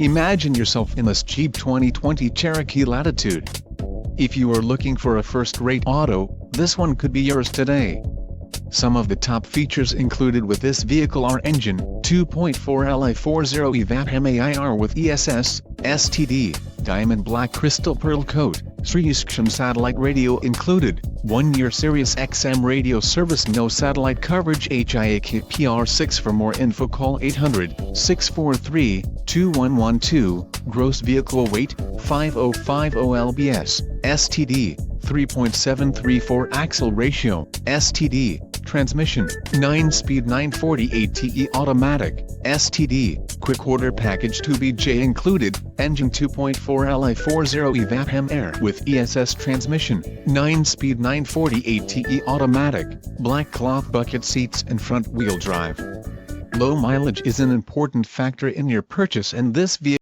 Imagine yourself in this cheap 2020 Cherokee Latitude. If you are looking for a first-rate auto, this one could be yours today. Some of the top features included with this vehicle are engine, 2.4 Li 40 evap MAIR with ESS, STD, diamond black crystal pearl coat, SiriusXM satellite radio included, 1-year Sirius XM radio service, no satellite coverage, HIAKPR6. For more info call 800-643-2112, gross vehicle weight, 5050 lbs, STD, 3.734 axle ratio, STD, transmission, 9-speed 940 automatic, STD, quick order package 2BJ included, engine 2.4 Li 40 evap MAIR with ESS transmission, 9-speed 940 automatic, black cloth bucket seats and front wheel drive. Low mileage is an important factor in your purchase, and this vehicle